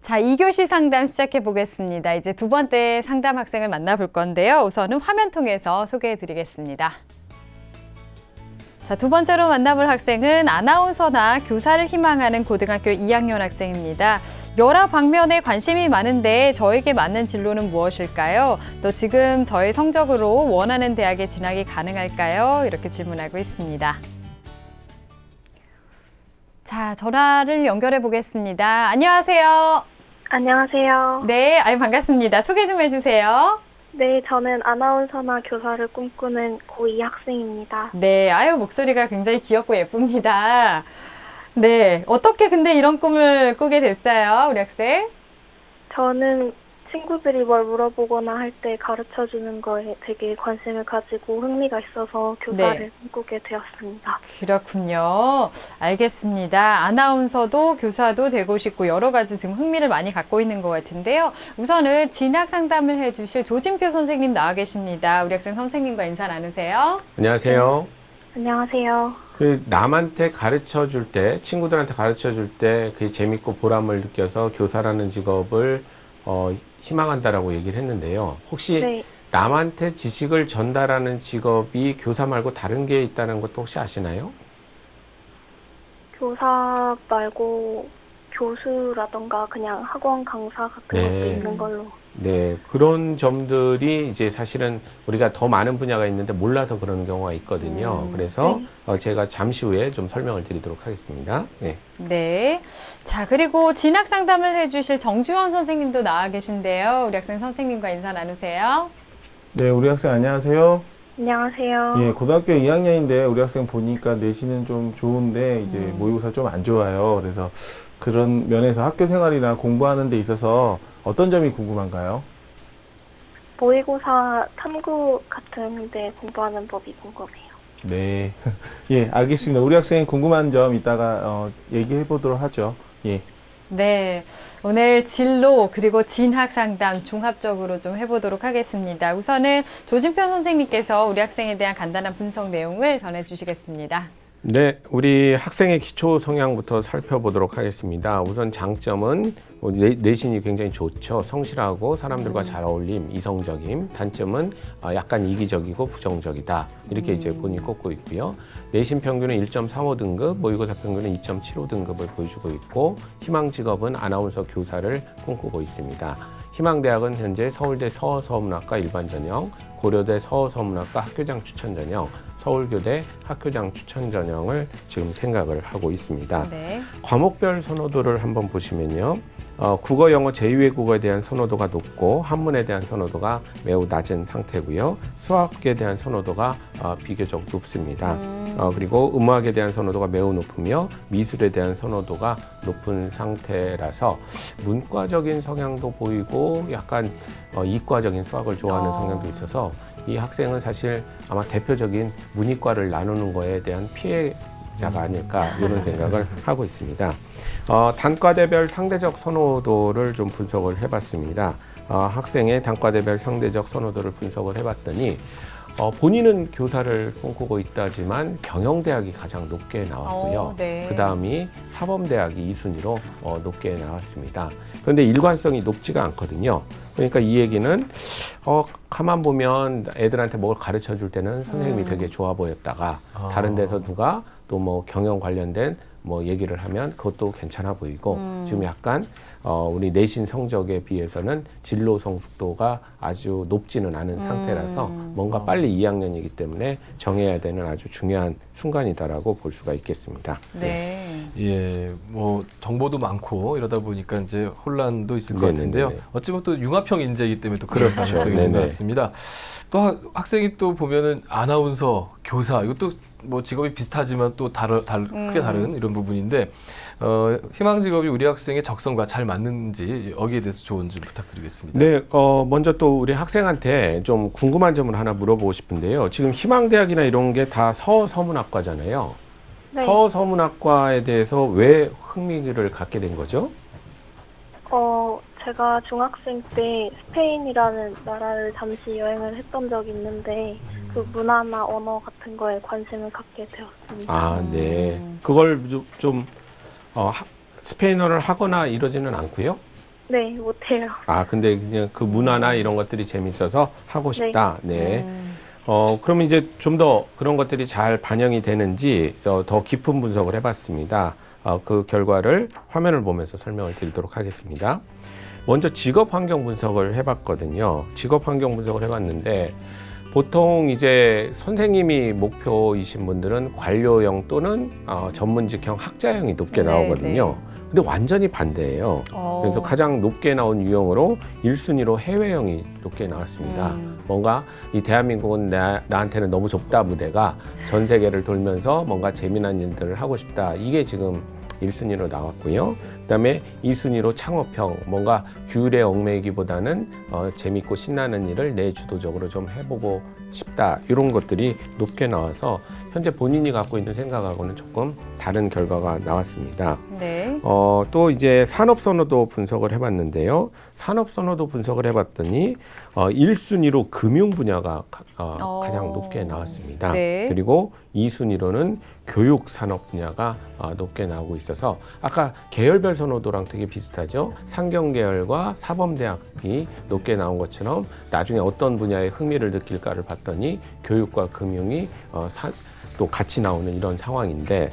자, 2교시 상담 시작해 보겠습니다. 이제 두 번째 상담 학생을 만나볼 건데요. 우선은 화면 통해서 소개해 드리겠습니다. 자, 두 번째로 만나볼 학생은 아나운서나 교사를 희망하는 고등학교 2학년 학생입니다. 여러 방면에 관심이 많은데 저에게 맞는 진로는 무엇일까요? 또 지금 저의 성적으로 원하는 대학에 진학이 가능할까요? 이렇게 질문하고 있습니다. 자, 전화를 연결해 보겠습니다. 안녕하세요. 안녕하세요. 네, 반갑습니다. 소개 좀 해주세요. 네, 저는 아나운서나 교사를 꿈꾸는 고2 학생입니다. 네, 목소리가 굉장히 귀엽고 예쁩니다. 네, 어떻게 근데 이런 꿈을 꾸게 됐어요, 우리 학생? 저는 친구들이 뭘 물어보거나 할 때 가르쳐 주는 거에 되게 관심을 가지고 흥미가 있어서 교사를 꿈꾸게 되었습니다. 그렇군요. 알겠습니다. 아나운서도 교사도 되고 싶고 여러 가지 지금 흥미를 많이 갖고 있는 것 같은데요. 우선은 진학 상담을 해주실 조진표 선생님 나와 계십니다. 우리 학생 선생님과 인사 나누세요. 안녕하세요. 안녕하세요. 남한테 가르쳐 줄 때, 친구들한테 가르쳐 줄 때 그게 재밌고 보람을 느껴서 교사라는 직업을 희망한다라고 얘기를 했는데요. 혹시 네, 남한테 지식을 전달하는 직업이 교사 말고 다른 게 있다는 것도 혹시 아시나요? 교사 말고 교수라던가 그냥 학원 강사 같은 것도 네. 있는 걸로. 네, 그런 점들이 이제 사실은 우리가 더 많은 분야가 있는데 몰라서 그러는 경우가 있거든요. 그래서 제가 잠시 후에 좀 설명을 드리도록 하겠습니다. 네. 네. 자, 그리고 진학 상담을 해주실 정주원 선생님도 나와 계신데요. 우리 학생 선생님과 인사 나누세요. 네, 우리 학생 안녕하세요. 안녕하세요. 예, 고등학교 2학년인데 우리 학생 보니까 내신은 좀 좋은데 이제 모의고사 좀 안 좋아요. 그래서 그런 면에서 학교 생활이나 공부하는 데 있어서 어떤 점이 궁금한가요? 모의고사 탐구 같은 데 공부하는 법이 궁금해요. 네, 예, 알겠습니다. 우리 학생 궁금한 점 이따가 얘기해 보도록 하죠. 예. 네, 오늘 진로 그리고 진학 상담 종합적으로 좀 해보도록 하겠습니다. 우선은 조진표 선생님께서 우리 학생에 대한 간단한 분석 내용을 전해주시겠습니다. 네, 우리 학생의 기초 성향부터 살펴보도록 하겠습니다. 우선 장점은 내신이 굉장히 좋죠. 성실하고 사람들과 잘 어울림, 이성적임. 단점은 약간 이기적이고 부정적이다. 이렇게 이제 본인이 꼽고 있고요. 내신 평균은 1.35등급, 모의고사 평균은 2.75등급을 보여주고 있고 희망 직업은 아나운서 교사를 꿈꾸고 있습니다. 희망대학은 현재 서울대 서서문학과 일반전형, 고려대 서서문학과 학교장 추천전형, 서울교대 학교장 추천전형을 지금 생각을 하고 있습니다. 네. 과목별 선호도를 한번 보시면요. 국어, 영어, 제2외국어에 대한 선호도가 높고 한문에 대한 선호도가 매우 낮은 상태고요. 수학에 대한 선호도가 비교적 높습니다. 그리고 음악에 대한 선호도가 매우 높으며 미술에 대한 선호도가 높은 상태라서 문과적인 성향도 보이고 약간 이과적인 수학을 좋아하는 성향도 있어서 이 학생은 사실 아마 대표적인 문이과를 나누는 거에 대한 피해자가 아닐까 이런 생각을 하고 있습니다. 단과대별 상대적 선호도를 좀 분석을 해봤습니다. 학생의 단과대별 상대적 선호도를 분석을 해봤더니 본인은 교사를 꿈꾸고 있다지만 경영대학이 가장 높게 나왔고요. 네. 그 다음이 사범대학이 2순위로 높게 나왔습니다. 그런데 일관성이 높지가 않거든요. 그러니까 이 얘기는 가만 보면 애들한테 뭘 가르쳐 줄 때는 선생님이 되게 좋아 보였다가 다른 데서 누가 또 뭐 경영 관련된 뭐 얘기를 하면 그것도 괜찮아 보이고 지금 약간 우리 내신 성적에 비해서는 진로 성숙도가 아주 높지는 않은 상태라서 뭔가 빨리 2학년이기 때문에 정해야 되는 아주 중요한 순간이다라고 볼 수가 있겠습니다. 네. 예, 뭐 정보도 많고 이러다 보니까 이제 혼란도 있을 것 같은데요. 네네네. 어찌 보면 또 융합형 인재이기 때문에 또 그럴 그렇죠. 가능성이 있는 것 네네. 같습니다. 또 학생이 또 보면은 아나운서, 교사 이것도 뭐 직업이 비슷하지만 또 크게 다른 이런 부분인데 희망 직업이 우리 학생의 적성과 잘 맞는지 여기에 대해서 조언 좀 부탁드리겠습니다. 네, 먼저 또 우리 학생한테 좀 궁금한 점을 하나 물어보고 싶은데요. 지금 희망대학이나 이런 게 다 서서문학과잖아요. 네. 서서문학과에 대해서 왜 흥미를 갖게 된 거죠? 제가 중학생 때 스페인이라는 나라를 잠시 여행을 했던 적이 있는데 그 문화나 언어 같은 거에 관심을 갖게 되었습니다. 아, 네. 그걸 좀 스페인어를 하거나 이러지는 않고요? 네, 못해요. 아, 근데 그냥 그 문화나 이런 것들이 재밌어서 하고 싶다. 네. 그러면 이제 좀 더 그런 것들이 잘 반영이 되는지 더 깊은 분석을 해봤습니다. 그 결과를 화면을 보면서 설명을 드리도록 하겠습니다. 먼저 직업 환경 분석을 해봤거든요. 직업 환경 분석을 해봤는데 보통 이제 선생님이 목표이신 분들은 관료형 또는 전문직형 학자형이 높게 네, 나오거든요. 근데 완전히 반대예요. 그래서 가장 높게 나온 유형으로 1순위로 해외형이 높게 나왔습니다. 뭔가 이 대한민국은 나한테는 너무 좁다, 무대가 전 세계를 돌면서 뭔가 재미난 일들을 하고 싶다. 이게 지금 1순위로 나왔고요. 그다음에 2순위로 창업형, 뭔가 규율에 얽매이기보다는 재밌고 신나는 일을 내 주도적으로 좀 해보고 싶다. 이런 것들이 높게 나와서 현재 본인이 갖고 있는 생각하고는 조금 다른 결과가 나왔습니다. 네. 또 이제 산업선호도 분석을 해봤는데요. 산업선호도 분석을 해봤더니 1순위로 금융 분야가 가장 높게 나왔습니다. 네. 그리고 2순위로는 교육 산업 분야가 높게 나오고 있어서 아까 계열별 선호도랑 되게 비슷하죠. 상경계열과 사범대학이 높게 나온 것처럼 나중에 어떤 분야에 흥미를 느낄까를 봤더니 교육과 금융이 또 같이 나오는 이런 상황인데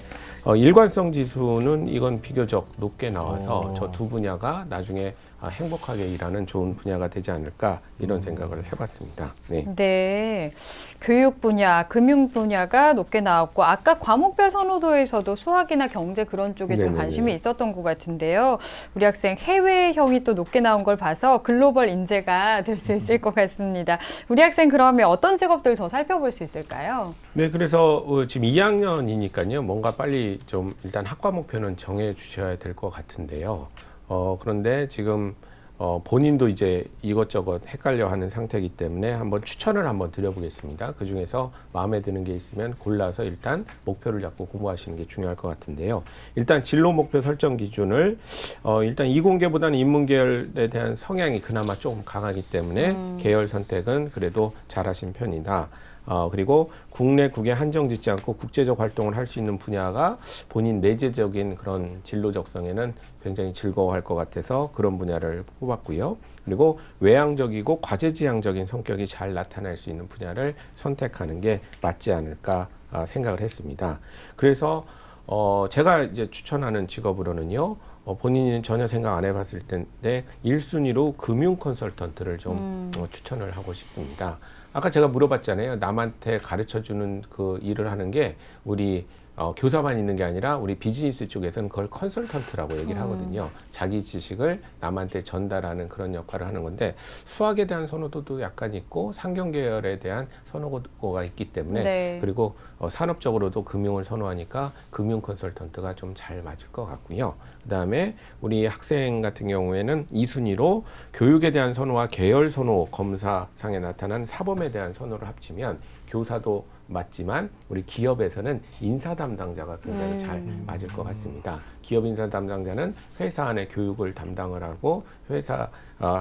일관성 지수는 이건 비교적 높게 나와서 저 두 분야가 나중에 행복하게 일하는 좋은 분야가 되지 않을까 이런 생각을 해봤습니다. 네. 네. 교육 분야, 금융 분야가 높게 나왔고 아까 과목별 선호도에서도 수학이나 경제 그런 쪽에 좀 네네네. 관심이 있었던 것 같은데요. 우리 학생 해외형이 또 높게 나온 걸 봐서 글로벌 인재가 될 수 있을 것 같습니다. 우리 학생 그러면 어떤 직업들 더 살펴볼 수 있을까요? 네, 그래서 지금 2학년이니까요. 뭔가 빨리 좀 일단 학과 목표는 정해 주셔야 될 것 같은데요. 그런데 지금 본인도 이제 이것저것 헷갈려하는 상태이기 때문에 한번 추천을 한번 드려보겠습니다. 그 중에서 마음에 드는 게 있으면 골라서 일단 목표를 잡고 공부하시는 게 중요할 것 같은데요. 일단 진로 목표 설정 기준을 일단 이공계보다는 인문계열에 대한 성향이 그나마 좀 강하기 때문에 계열 선택은 그래도 잘하신 편이다. 그리고 국내 국에 한정짓지 않고 국제적 활동을 할 수 있는 분야가 본인 내재적인 그런 진로 적성에는 굉장히 즐거워할 것 같아서 그런 분야를 뽑았고요. 그리고 외향적이고 과제지향적인 성격이 잘 나타날 수 있는 분야를 선택하는 게 맞지 않을까 생각을 했습니다. 그래서 제가 이제 추천하는 직업으로는요. 본인은 전혀 생각 안 해봤을 텐데 1순위로 금융 컨설턴트를 좀 추천을 하고 싶습니다. 아까 제가 물어봤잖아요. 남한테 가르쳐주는 그 일을 하는 게 우리 교사만 있는 게 아니라 우리 비즈니스 쪽에서는 그걸 컨설턴트라고 얘기를 하거든요. 자기 지식을 남한테 전달하는 그런 역할을 하는 건데 수학에 대한 선호도도 약간 있고 상경계열에 대한 선호도가 있기 때문에 네. 그리고 산업적으로도 금융을 선호하니까 금융 컨설턴트가 좀 잘 맞을 것 같고요. 그다음에 우리 학생 같은 경우에는 2순위로 교육에 대한 선호와 계열 선호 검사상에 나타난 사범에 대한 선호를 합치면 교사도 맞지만 우리 기업에서는 인사 담당자가 굉장히 잘 맞을 것 같습니다. 기업 인사 담당자는 회사 안에 교육을 담당을 하고 회사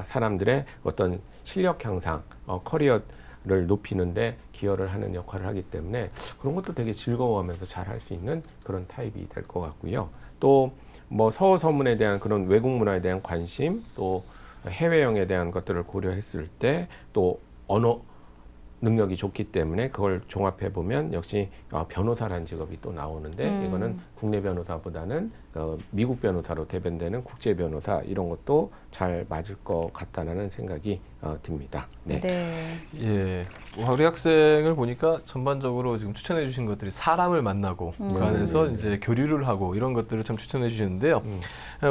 사람들의 어떤 실력 향상, 커리어를 높이는데 기여를 하는 역할을 하기 때문에 그런 것도 되게 즐거워하면서 잘 할 수 있는 그런 타입이 될 것 같고요. 또 뭐 서어 서문에 대한 그런 외국 문화에 대한 관심, 또 해외형에 대한 것들을 고려했을 때 또 언어 능력이 좋기 때문에 그걸 종합해 보면 역시 변호사라는 직업이 또 나오는데 이거는 국내 변호사보다는 미국 변호사로 대변되는 국제 변호사 이런 것도 잘 맞을 것 같다는 생각이 듭니다. 네. 네. 예, 우리 학생을 보니까 전반적으로 지금 추천해 주신 것들이 사람을 만나고 그 안에서 이제 교류를 하고 이런 것들을 참 추천해 주셨는데요.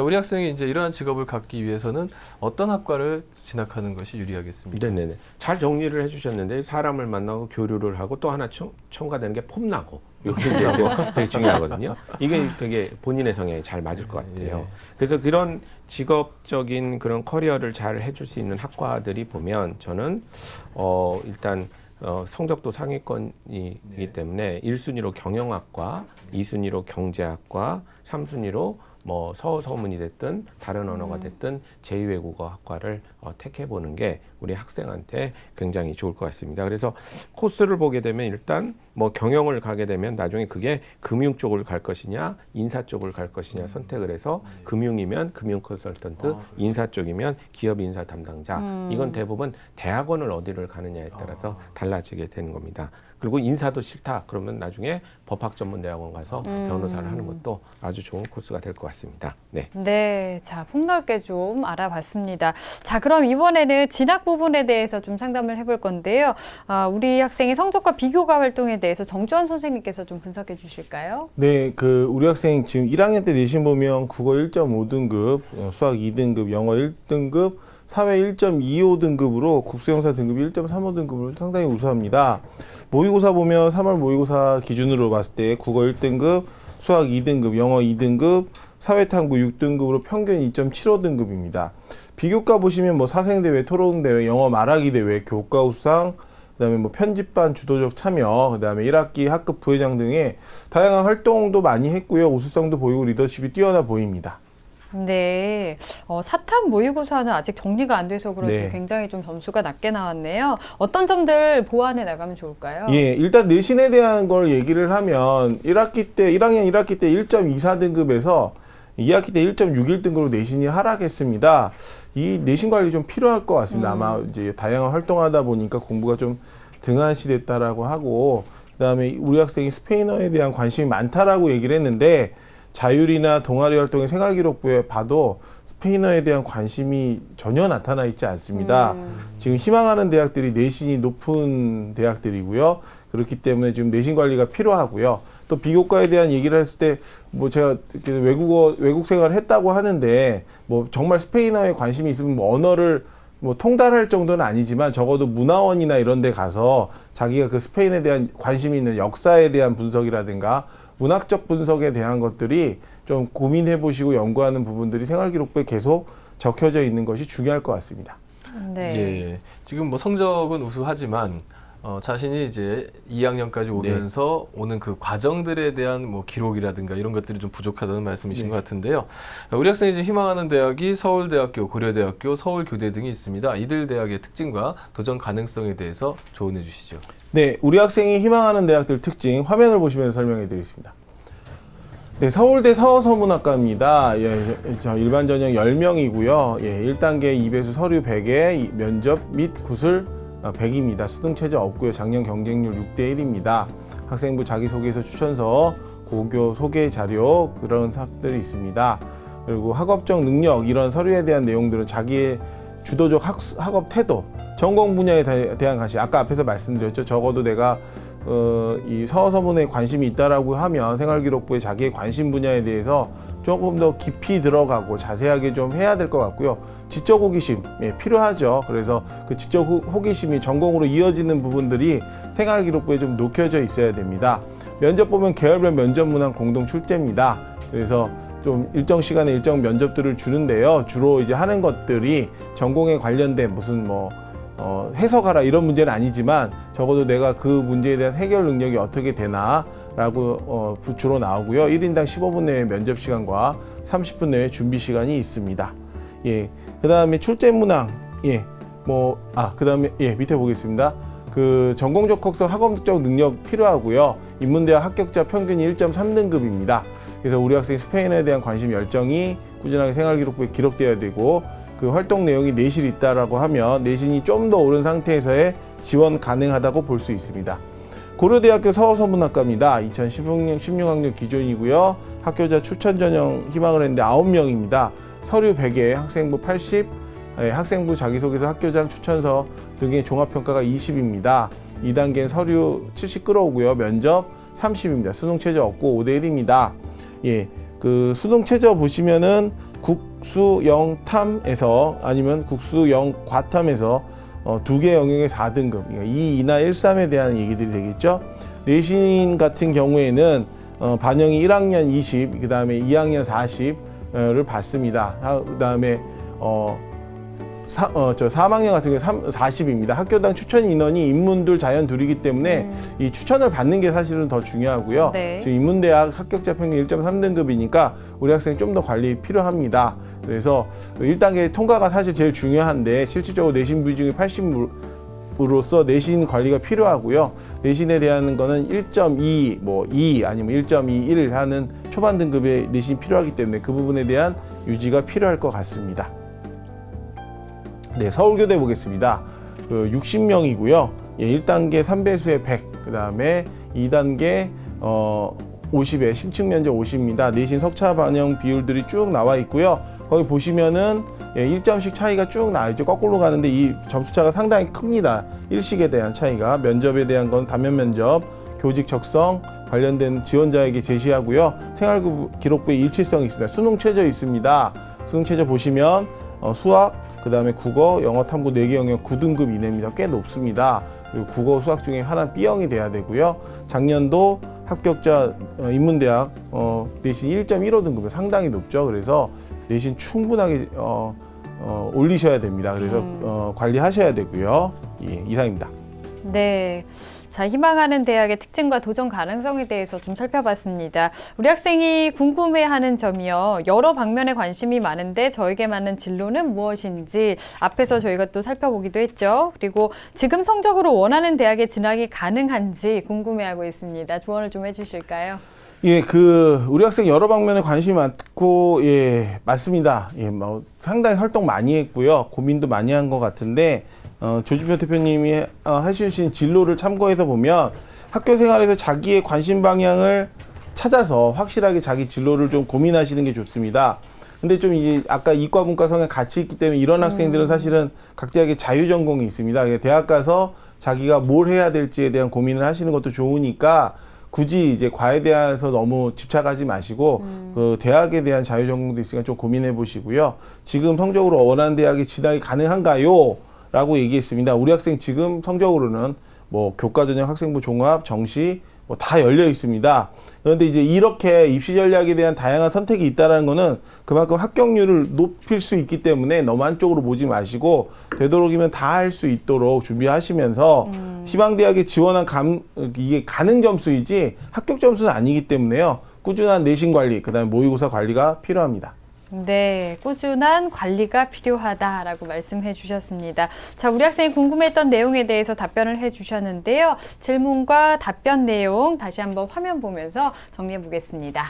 우리 학생이 이제 이러한 직업을 갖기 위해서는 어떤 학과를 진학하는 것이 유리하겠습니까? 네네네. 잘 정리를 해주셨는데 사람을 만나고 교류를 하고 또 하나 첨가되는 게 폼나고 이게 이제 되게 중요하거든요. 이게 되게 본인의 성향에 잘 맞을 것 같아요. 그래서 그런 직업적인 그런 커리어를 잘 해줄 수 있는 학과들이 보면 저는 일단 성적도 상위권이기 때문에 1순위로 경영학과, 2순위로 경제학과, 3순위로 뭐 서서문이 됐든 다른 언어가 됐든 제2외국어 학과를 택해 보는 게 우리 학생한테 굉장히 좋을 것 같습니다. 그래서 코스를 보게 되면 일단 뭐 경영을 가게 되면 나중에 그게 금융 쪽을 갈 것이냐 인사 쪽을 갈 것이냐 선택을 해서 금융이면 금융 컨설턴트, 인사 쪽이면 기업 인사 담당자. 이건 대부분 대학원을 어디를 가느냐에 따라서 달라지게 되는 겁니다. 그리고 인사도 싫다 그러면 나중에 법학전문대학원 가서 변호사를 하는 것도 아주 좋은 코스가 될 것 같습니다. 네. 네, 자, 폭넓게 좀 알아봤습니다. 자, 그럼 이번에는 진학 부분에 대해서 좀 상담을 해볼 건데요. 우리 학생의 성적과 비교과 활동에 대해서 정주환 선생님께서 좀 분석해 주실까요? 네, 우리 학생 지금 1학년 때 내신 보면 국어 1.5등급, 수학 2등급, 영어 1등급, 사회 1.25등급으로 국수영사 등급이 1.35등급으로 상당히 우수합니다. 모의고사 보면 3월 모의고사 기준으로 봤을 때 국어 1등급, 수학 2등급, 영어 2등급, 사회탐구 6등급으로 평균 2.75등급입니다. 비교과 보시면 뭐 사생대회, 토론대회, 영어 말하기 대회, 교과 우수상, 그다음에 뭐 편집반 주도적 참여, 그다음에 1학기 학급 부회장 등의 다양한 활동도 많이 했고요. 우수성도 보이고 리더십이 뛰어나 보입니다. 네, 사탐 모의고사는 아직 정리가 안 돼서 그런지 네. 굉장히 좀 점수가 낮게 나왔네요. 어떤 점들 보완해 나가면 좋을까요? 예, 일단 내신에 대한 걸 얘기를 하면 1학년 1학기 때 1.24등급에서 2학기 때 1.61등급으로 내신이 하락했습니다. 이 내신 관리 좀 필요할 것 같습니다. 아마 이제 다양한 활동하다 보니까 공부가 좀 등한시됐다라고 하고, 그다음에 우리 학생이 스페인어에 대한 관심이 많다라고 얘기를 했는데 자율이나 동아리 활동의 생활기록부에 봐도 스페인어에 대한 관심이 전혀 나타나 있지 않습니다. 지금 희망하는 대학들이 내신이 높은 대학들이고요. 그렇기 때문에 지금 내신 관리가 필요하고요. 또 비교과에 대한 얘기를 했을 때 뭐 제가 외국 생활을 했다고 하는데 뭐 정말 스페인어에 관심이 있으면 뭐 언어를 뭐 통달할 정도는 아니지만 적어도 문화원이나 이런 데 가서 자기가 그 스페인에 대한 관심이 있는 역사에 대한 분석이라든가 문학적 분석에 대한 것들이 좀 고민해 보시고 연구하는 부분들이 생활기록부에 계속 적혀져 있는 것이 중요할 것 같습니다. 네. 예, 지금 뭐 성적은 우수하지만 자신이 이제 2학년까지 오면서 오는 그 과정들에 대한 뭐 기록이라든가 이런 것들이 좀 부족하다는 말씀이신 것 같은데요. 우리 학생이 지금 희망하는 대학이 서울대학교, 고려대학교, 서울교대 등이 있습니다. 이들 대학의 특징과 도전 가능성에 대해서 조언해 주시죠. 네, 우리 학생이 희망하는 대학들 특징 화면을 보시면서 설명해 드리겠습니다. 네, 서울대 서서문학과입니다. 예, 일반 전형 10명이고요. 예, 1단계 2배수 서류 100에 면접 및 구술 100입니다. 수능 최저 없고요. 작년 경쟁률 6대 1입니다. 학생부 자기소개서 추천서, 고교 소개 자료 그런 사항들이 있습니다. 그리고 학업적 능력 이런 서류에 대한 내용들은 자기의 주도적 학업 태도, 전공 분야에 대한 관심, 아까 앞에서 말씀드렸죠. 적어도 내가 이 서서문에 관심이 있다라고 하면 생활기록부에 자기의 관심 분야에 대해서 조금 더 깊이 들어가고 자세하게 좀 해야 될 것 같고요. 지적 호기심 필요하죠. 그래서 그 지적 호기심이 전공으로 이어지는 부분들이 생활기록부에 좀 녹여져 있어야 됩니다. 면접 보면 계열별 면접 문항 공동 출제입니다. 그래서 좀 일정 시간에 일정 면접들을 주는데요. 주로 이제 하는 것들이 전공에 관련된 무슨 뭐 해석하라 이런 문제는 아니지만 적어도 내가 그 문제에 대한 해결 능력이 어떻게 되나라고 주로 나오고요. 1인당 15분 내외 면접 시간과 30분 내외 준비 시간이 있습니다. 예, 그 다음에 출제 문항, 그 다음에 밑에 보겠습니다. 그 전공적 학습 학업적 능력 필요하고요. 인문대학 합격자 평균이 1.3등급입니다. 그래서 우리 학생이 스페인에 대한 관심 열정이 꾸준하게 생활기록부에 기록되어야 되고 그 활동 내용이 내실이 있다라고 하면 내신이 좀 더 오른 상태에서의 지원 가능하다고 볼 수 있습니다. 고려대학교 서서문학과입니다. 2016학년 기준이고요. 학교자 추천 전형 희망을 했는데 9명입니다. 서류 100에 학생부 80, 학생부 자기소개서 학교장 추천서 등의 종합평가가 20입니다. 2단계는 서류 70 끌어오고요. 면접 30입니다. 수능 최저 없고 5대 1입니다. 예, 그 수능 최저 보시면은 국수영탐에서 아니면 국수영과탐에서 두 개 영역의 4등급, 2, 2나 1, 3에 대한 얘기들이 되겠죠. 내신 같은 경우에는 반영이 1학년 20, 그 다음에 2학년 40을 받습니다. 그 다음에 저 3학년 같은 경우에 40입니다. 학교당 추천 인원이 인문둘 자연 둘이기 때문에 이 추천을 받는 게 사실은 더 중요하고요. 네. 지금 인문대학 합격자 평균 1.3등급이니까 우리 학생이 좀 더 관리 필요합니다. 그래서 1단계 통과가 사실 제일 중요한데 실질적으로 내신 비중이 80으로서 내신 관리가 필요하고요. 내신에 대한 거는 1.2, 뭐 2 아니면 1.21 하는 초반 등급의 내신이 필요하기 때문에 그 부분에 대한 유지가 필요할 것 같습니다. 네, 서울교대 보겠습니다. 60명이고요. 예, 1단계 3배수에 100, 그 다음에 2단계 50에 심층 면적 50입니다. 내신 석차 반영 비율들이 쭉 나와 있고요. 거기 보시면은 1점씩 차이가 쭉 나와 있죠. 거꾸로 가는데 이 점수차가 상당히 큽니다. 일식에 대한 차이가. 면접에 대한 건 단면 면접, 교직 적성 관련된 지원자에게 제시하고요. 생활기록부에 일치성이 있습니다. 수능 최저 있습니다. 수능 최저 보시면 수학, 그 다음에 국어, 영어, 탐구 4개 영역 9등급 이내입니다. 꽤 높습니다. 그리고 국어, 수학 중에 하나 B형이 돼야 되고요. 작년도 합격자 인문대학 내신 1.15등급이 상당히 높죠. 그래서 내신 충분하게 올리셔야 됩니다. 그래서 관리하셔야 되고요. 예, 이상입니다. 네. 자, 희망하는 대학의 특징과 도전 가능성에 대해서 좀 살펴봤습니다. 우리 학생이 궁금해하는 점이요. 여러 방면에 관심이 많은데 저에게 맞는 진로는 무엇인지 앞에서 저희가 또 살펴보기도 했죠. 그리고 지금 성적으로 원하는 대학에 진학이 가능한지 궁금해하고 있습니다. 조언을 좀 해주실까요? 예, 우리 학생 여러 방면에 관심이 많고, 예, 맞습니다. 예, 뭐, 상당히 활동 많이 했고요. 고민도 많이 한 것 같은데, 조지표 대표님이 해주신 진로를 참고해서 보면 학교 생활에서 자기의 관심 방향을 찾아서 확실하게 자기 진로를 좀 고민하시는 게 좋습니다. 근데 좀 이제 아까 이과 문과 성향 같이 있기 때문에 이런 학생들은 사실은 각 대학에 자유 전공이 있습니다. 대학 가서 자기가 뭘 해야 될지에 대한 고민을 하시는 것도 좋으니까 굳이 이제 과에 대해서 너무 집착하지 마시고 그 대학에 대한 자유 전공도 있으니까 좀 고민해 보시고요. 지금 성적으로 원하는 대학에 진학이 가능한가요? 라고 얘기했습니다. 우리 학생 지금 성적으로는 뭐 교과전형 학생부 종합, 정시 뭐 다 열려 있습니다. 그런데 이제 이렇게 입시 전략에 대한 다양한 선택이 있다는 거는 그만큼 합격률을 높일 수 있기 때문에 너무 한쪽으로 보지 마시고 되도록이면 다 할 수 있도록 준비하시면서 희망대학에 지원한 이게 가능 점수이지 합격 점수는 아니기 때문에요. 꾸준한 내신 관리, 그다음에 모의고사 관리가 필요합니다. 네, 꾸준한 관리가 필요하다라고 말씀해 주셨습니다. 자, 우리 학생이 궁금했던 내용에 대해서 답변을 해 주셨는데요. 질문과 답변 내용 다시 한번 화면 보면서 정리해 보겠습니다.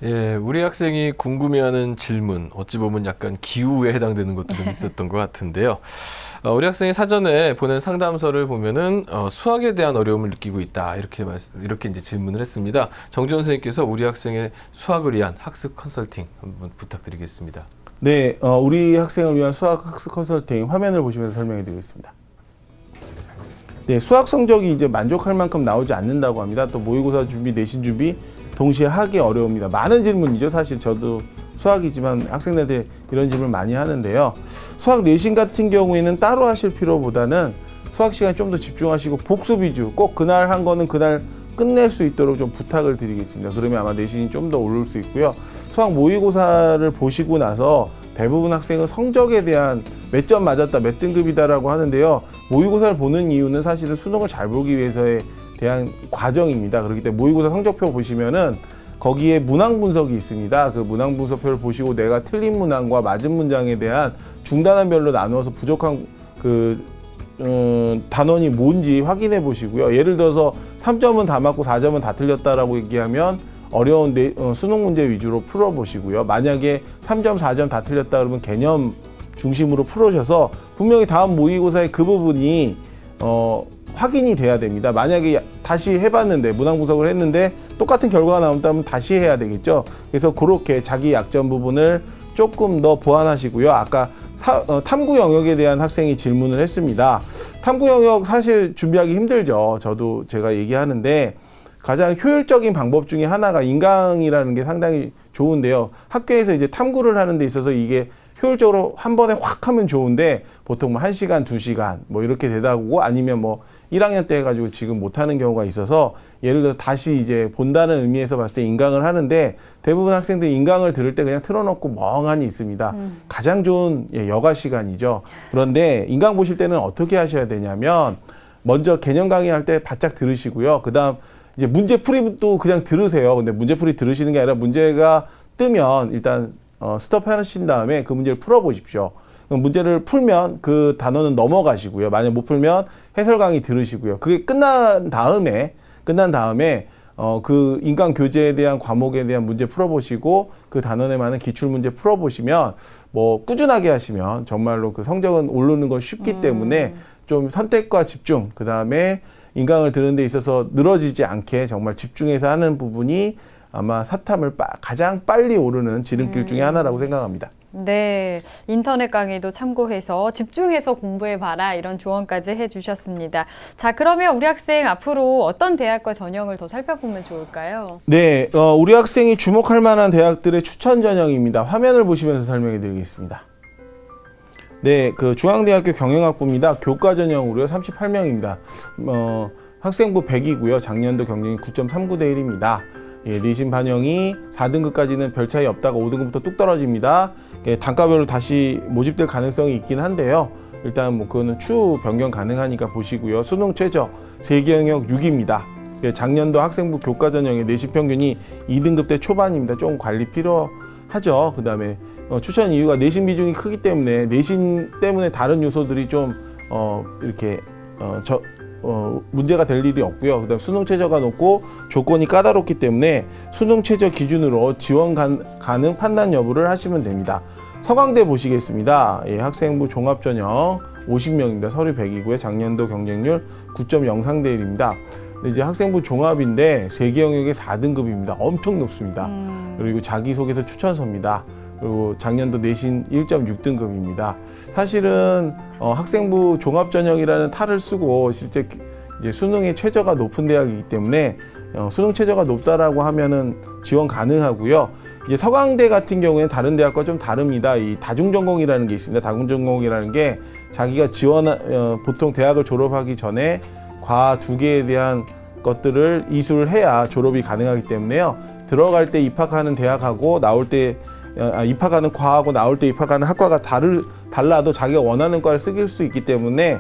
예, 우리 학생이 궁금해하는 질문, 어찌 보면 약간 기우에 해당되는 것도 좀 있었던 것 같은데요. 우리 학생이 사전에 보낸 상담서를 보면은 수학에 대한 어려움을 느끼고 있다 이렇게 이제 질문을 했습니다. 정지원 선생님께서 우리 학생의 수학을 위한 학습 컨설팅 한번 부탁드리겠습니다. 네, 우리 학생을 위한 수학 학습 컨설팅 화면을 보시면서 설명해 드리겠습니다. 네, 수학 성적이 이제 만족할 만큼 나오지 않는다고 합니다. 또 모의고사 준비, 내신 준비 동시에 하기 어려웁니다. 많은 질문이죠. 사실 저도 수학이지만 학생들한테 이런 질문을 많이 하는데요. 수학 내신 같은 경우에는 따로 하실 필요보다는 수학 시간에 좀 더 집중하시고 복습 위주, 꼭 그날 한 거는 그날 끝낼 수 있도록 좀 부탁을 드리겠습니다. 그러면 아마 내신이 좀 더 오를 수 있고요. 수학 모의고사를 보시고 나서 대부분 학생은 성적에 대한 몇 점 맞았다, 몇 등급이다라고 하는데요. 모의고사를 보는 이유는 사실은 수능을 잘 보기 위해서의 대한 과정입니다. 그렇기 때문에 모의고사 성적표 보시면은 거기에 문항 분석이 있습니다. 그 문항 분석표를 보시고 내가 틀린 문항과 맞은 문장에 대한 중단원별로 나누어서 부족한 단원이 뭔지 확인해 보시고요. 예를 들어서 3점은 다 맞고 4점은 다 틀렸다라고 얘기하면 어려운 수능 문제 위주로 풀어보시고요. 만약에 3점, 4점 다 틀렸다 그러면 개념 중심으로 풀으셔서 분명히 다음 모의고사의 그 부분이 확인이 돼야 됩니다. 만약에 다시 해봤는데 문항 분석을 했는데 똑같은 결과가 나온다면 다시 해야 되겠죠. 그래서 그렇게 자기 약점 부분을 조금 더 보완하시고요. 아까 탐구 영역에 대한 학생이 질문을 했습니다. 탐구 영역 사실 준비하기 힘들죠. 저도 제가 얘기하는데 가장 효율적인 방법 중에 하나가 인강이라는 게 상당히 좋은데요. 학교에서 이제 탐구를 하는 데 있어서 이게 효율적으로 한 번에 확 하면 좋은데 보통 뭐 1시간, 2시간 뭐 이렇게 되다 보고 아니면 뭐 1학년 때 해가지고 지금 못하는 경우가 있어서 예를 들어 다시 이제 본다는 의미에서 봤을 때 인강을 하는데 대부분 학생들이 인강을 들을 때 그냥 틀어놓고 멍하니 있습니다. 가장 좋은 여가 시간이죠. 그런데 인강 보실 때는 어떻게 하셔야 되냐면 먼저 개념 강의할 때 바짝 들으시고요. 그 다음 이제 문제풀이도 그냥 들으세요. 근데 문제풀이 들으시는 게 아니라 문제가 뜨면 일단 스톱 하신 다음에 그 문제를 풀어보십시오. 그럼 문제를 풀면 그 단어는 넘어가시고요. 만약 못 풀면 해설 강의 들으시고요. 그게 끝난 다음에 그 인강 교재에 대한 과목에 대한 문제 풀어보시고 그 단원에 맞는 기출 문제 풀어보시면 뭐 꾸준하게 하시면 정말로 그 성적은 오르는 건 쉽기 때문에 좀 선택과 집중, 그 다음에 인강을 들은 데 있어서 늘어지지 않게 정말 집중해서 하는 부분이 아마 사탐을 가장 빨리 오르는 지름길 중에 하나라고 생각합니다. 네, 인터넷 강의도 참고해서 집중해서 공부해봐라 이런 조언까지 해주셨습니다. 자, 그러면 우리 학생 앞으로 어떤 대학과 전형을 더 살펴보면 좋을까요? 네, 우리 학생이 주목할 만한 대학들의 추천 전형입니다. 화면을 보시면서 설명해 드리겠습니다. 네, 그 중앙대학교 경영학부입니다. 교과 전형으로요, 38명입니다. 학생부 100이고요. 작년도 경쟁이 9.39대 1입니다. 예, 내신 반영이 4등급까지는 별 차이 없다가 5등급부터 뚝 떨어집니다. 예, 단과별로 다시 모집될 가능성이 있긴 한데요. 일단 뭐 그거는 추후 변경 가능하니까 보시고요. 수능 최저 세계 영역 6입니다. 예, 작년도 학생부 교과 전형의 내신 평균이 2등급대 초반입니다. 좀 관리 필요하죠. 그 다음에 추천 이유가 내신 비중이 크기 때문에 내신 때문에 다른 요소들이 좀 이렇게 문제가 될 일이 없고요. 그다음 수능 최저가 높고 조건이 까다롭기 때문에 수능 최저 기준으로 지원 가능 판단 여부를 하시면 됩니다. 서강대 보시겠습니다. 예, 학생부 종합전형 50명입니다. 서류 100이고요. 작년도 경쟁률 9.03대 1입니다. 이제 학생부 종합인데 세계 영역의 4등급입니다. 엄청 높습니다. 그리고 자기소개서 추천서입니다. 그리고 작년도 내신 1.6등급입니다. 사실은 학생부 종합전형이라는 탈을 쓰고 실제 이제 수능의 최저가 높은 대학이기 때문에 수능 최저가 높다라고 하면은 지원 가능하고요. 이제 서강대 같은 경우에는 다른 대학과 좀 다릅니다. 이 다중전공이라는 게 있습니다. 다중전공이라는 게 자기가 보통 대학을 졸업하기 전에 과 2개에 대한 것들을 이수를 해야 졸업이 가능하기 때문에요. 들어갈 때 입학하는 대학하고 나올 때 입학하는 과하고 나올 때 입학하는 학과가 달라도 자기가 원하는 과를 쓰길 수 있기 때문에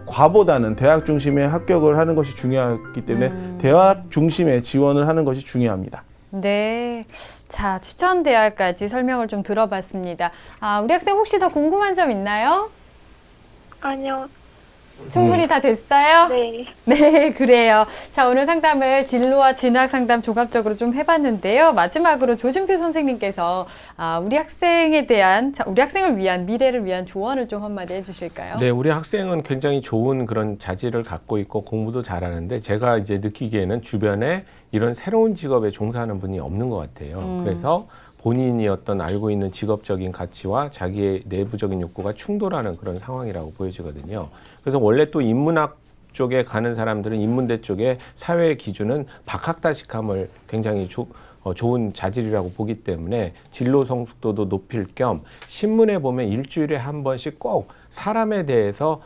과보다는 대학 중심의 합격을 하는 것이 중요하기 때문에 대학 중심의 지원을 하는 것이 중요합니다. 네. 자, 추천 대학까지 설명을 좀 들어봤습니다. 우리 학생 혹시 더 궁금한 점 있나요? 아니요. 충분히 다 됐어요? 네. 네, 그래요. 자, 오늘 상담을 진로와 진학 상담 종합적으로 좀 해봤는데요. 마지막으로 조준표 선생님께서 우리 학생을 위한 미래를 위한 조언을 좀 한마디 해주실까요? 네, 우리 학생은 굉장히 좋은 그런 자질을 갖고 있고 공부도 잘하는데 제가 이제 느끼기에는 주변에 이런 새로운 직업에 종사하는 분이 없는 것 같아요. 그래서 본인이 어떤 알고 있는 직업적인 가치와 자기의 내부적인 욕구가 충돌하는 그런 상황이라고 보여지거든요. 그래서 원래 또 인문학 쪽에 가는 사람들은 인문대 쪽에 사회의 기준은 박학다식함을 굉장히 좋은 자질이라고 보기 때문에 진로 성숙도도 높일 겸 신문에 보면 일주일에 한 번씩 꼭 사람에 대해서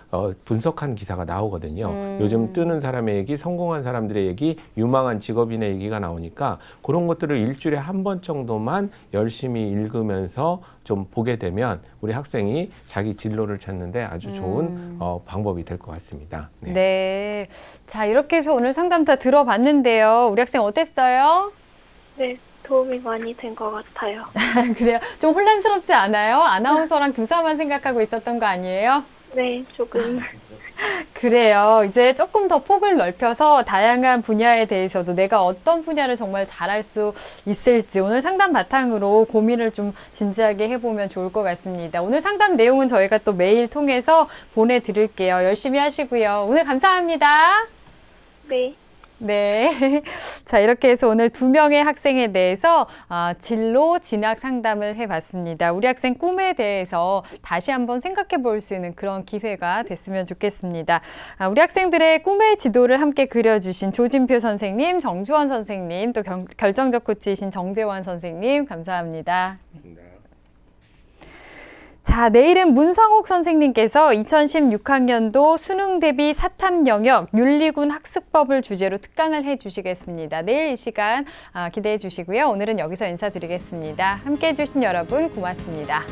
분석한 기사가 나오거든요. 요즘 뜨는 사람의 얘기, 성공한 사람들의 얘기, 유망한 직업인의 얘기가 나오니까 그런 것들을 일주일에 한 번 정도만 열심히 읽으면서 좀 보게 되면 우리 학생이 자기 진로를 찾는데 아주 좋은 방법이 될 것 같습니다. 네. 네. 자, 이렇게 해서 오늘 상담 다 들어봤는데요. 우리 학생 어땠어요? 네, 도움이 많이 된 것 같아요. 그래요? 좀 혼란스럽지 않아요? 아나운서랑 교사만 생각하고 있었던 거 아니에요? 네, 조금. 그래요. 이제 조금 더 폭을 넓혀서 다양한 분야에 대해서도 내가 어떤 분야를 정말 잘할 수 있을지 오늘 상담 바탕으로 고민을 좀 진지하게 해보면 좋을 것 같습니다. 오늘 상담 내용은 저희가 또 메일 통해서 보내드릴게요. 열심히 하시고요. 오늘 감사합니다. 네. 네. 자, 이렇게 해서 오늘 2명의 학생에 대해서 진로 진학 상담을 해봤습니다. 우리 학생 꿈에 대해서 다시 한번 생각해 볼 수 있는 그런 기회가 됐으면 좋겠습니다. 우리 학생들의 꿈의 지도를 함께 그려주신 조진표 선생님, 정주원 선생님, 또 결정적 코치이신 정재환 선생님, 감사합니다. 자, 내일은 문성욱 선생님께서 2016학년도 수능 대비 사탐 영역 윤리군 학습법을 주제로 특강을 해주시겠습니다. 내일 이 시간 기대해 주시고요. 오늘은 여기서 인사드리겠습니다. 함께해 주신 여러분 고맙습니다.